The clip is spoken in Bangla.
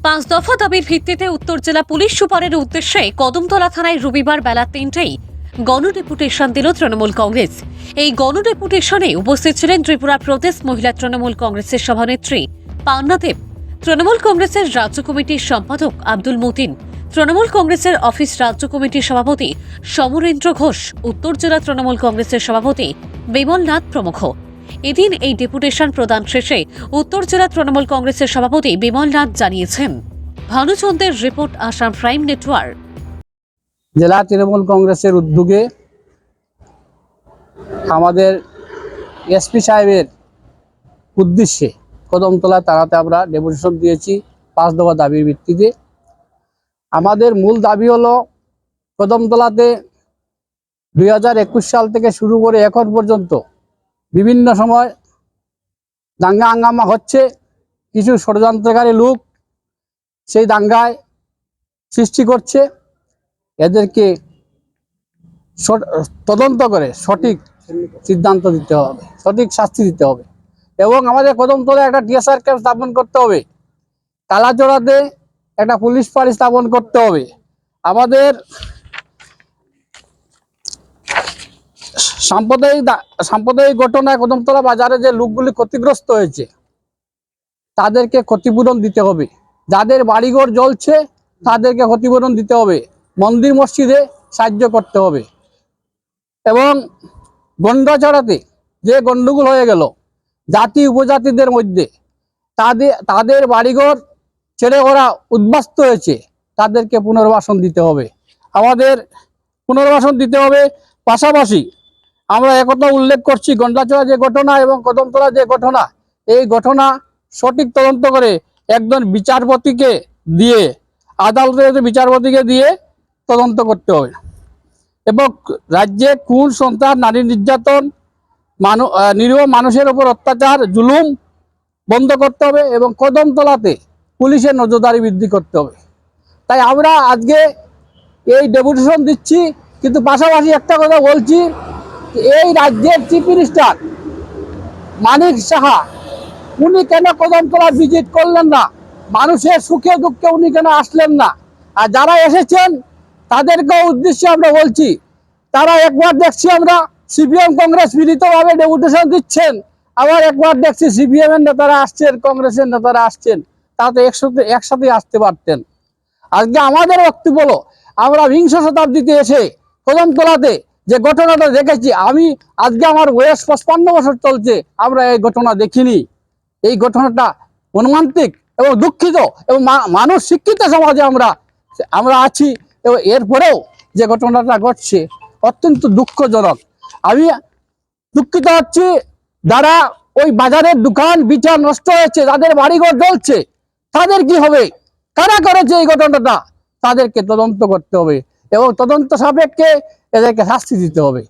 পাঁচ দফা দাবির ভিত্তিতে উত্তর জেলা পুলিশ সুপারের উদ্দেশ্যে কদমতলা থানায় রবিবার বেলা ৩টায় গণডেপুটেশন দিল তৃণমূল কংগ্রেস। এই গণডেপুটেশনে উপস্থিত ছিলেন ত্রিপুরা প্রদেশ মহিলা তৃণমূল কংগ্রেসের সভানেত্রী পাওনা দেব, তৃণমূল কংগ্রেসের রাজ্য কমিটির সম্পাদক আব্দুল মতিন, তৃণমূল কংগ্রেসের অফিস রাজ্য কমিটির সভাপতি সমরেন্দ্র ঘোষ, উত্তর জেলা তৃণমূল কংগ্রেসের সভাপতি বিমল নাথ প্রমুখ। এদিন এই ডেপুটেশন প্রদান শেষে উত্তর জেলা তৃণমূল কংগ্রেসের সভাপতি বিমল নাথ জানিয়েছেন। ভানুচন্দ্রের রিপোর্ট, আসাম প্রাইম নেটওয়ার্ক। জেলা তৃণমূল কংগ্রেসের উদ্যোগে আমাদের এসপি সাহেবের উদ্দেশ্যে কদমতলা থানাতে আমরা ডেপুটেশন দিয়েছি 5 দফা দাবির ভিত্তিতে। আমাদের মূল দাবি হলো কদমতলাতে 2021 সাল থেকে শুরু করে এখন পর্যন্ত বিভিন্ন সময় দাঙ্গা হাঙ্গামা হচ্ছে। কিছু ষড়যন্ত্রকারী লোক সেই দাঙ্গায় সৃষ্টি করছে। এদেরকে তদন্ত করে সঠিক সিদ্ধান্ত দিতে হবে, সঠিক শাস্তি দিতে হবে এবং আমাদের কদমতলায় একটা টিএসআর ক্যাম্প স্থাপন করতে হবে। কালাচড়াতে একটা পুলিশ ফাঁড়ি স্থাপন করতে হবে। আমাদের সাম্প্রদায়িক ঘটনায় কদমতলা বাজারে যে লোকগুলি ক্ষতিগ্রস্ত হয়েছে তাদেরকে ক্ষতিপূরণ দিতে হবে। যাদের বাড়িঘর জ্বলছে তাদেরকে ক্ষতিপূরণ দিতে হবে। মন্দির মসজিদে সাহায্য করতে হবে এবং গন্ডাছড়াতে যে গন্ডগোল হয়ে গেল জাতি উপজাতিদের মধ্যে, তাদের বাড়িঘর ছেড়ে ওরা উদ্বাস্ত হয়েছে, তাদেরকে পুনর্বাসন দিতে হবে। আমাদের পুনর্বাসন দিতে হবে। পাশাপাশি আমরা একথা উল্লেখ করছি, গন্ডাছড়া যে ঘটনা এবং কদমতলা যে ঘটনা, এই ঘটনা সঠিক তদন্ত করে একজন বিচারপতিকে দিয়ে, আদালতের বিচারপতিকে দিয়ে তদন্ত করতে হবে এবং রাজ্যে খুন, সন্ত্রাস, নারী নির্যাতন, নিরীহ মানুষের উপর অত্যাচার, জুলুম বন্ধ করতে হবে এবং কদমতলাতে পুলিশের নজরদারি বৃদ্ধি করতে হবে। তাই আমরা আজকে এই ডেপুটেশন দিচ্ছি, কিন্তু পাশাপাশি একটা কথা বলছি, এই রাজ্যের চিফ মিনিস্টার মানিক সাহা উনি কেন কদমতলা ভিজিট করলেন না? মানুষের সুখে দুঃখে উনি কেন আসলেন না? আর যারা এসেছেন তাদেরকে উদ্দেশ্যে আমরা বলছি, তারা একবার দেখছি আমরা সিপিএম কংগ্রেস মিলিতভাবে ডেপুটেশন দিচ্ছেন, আবার একবার দেখছি সিপিএম এর নেতারা আসছেন, কংগ্রেসের নেতারা আসছেন, তাতে একসাথে আসতে পারতেন। আজকে আমাদের বক্তব্য হলো, আমরা বিংশ শতাব্দীতে এসে কদমতলাতে যে ঘটনাটা দেখেছি, আমি আজকে আমার বয়স 55 বছর চলছে, আমরা এই ঘটনা দেখিনি। এই ঘটনাটা মর্মান্তিক এবং দুঃখিত এবং মানুষ শিক্ষিত সমাজে আমরা আছি এবং এরপরেও যে ঘটনাটা ঘটছে অত্যন্ত দুঃখজনক। আমি দুঃখিত হচ্ছি যারা ওই বাজারের দোকান বিচার নষ্ট হয়েছে, যাদের বাড়িঘর জ্বলছে, তাদের কি হবে? কারা করেছে এই ঘটনাটা? তাদেরকে তদন্ত করতে হবে এবং তদন্ত সাপেক্ষে এদেরকে শাস্তি দিতে হবে।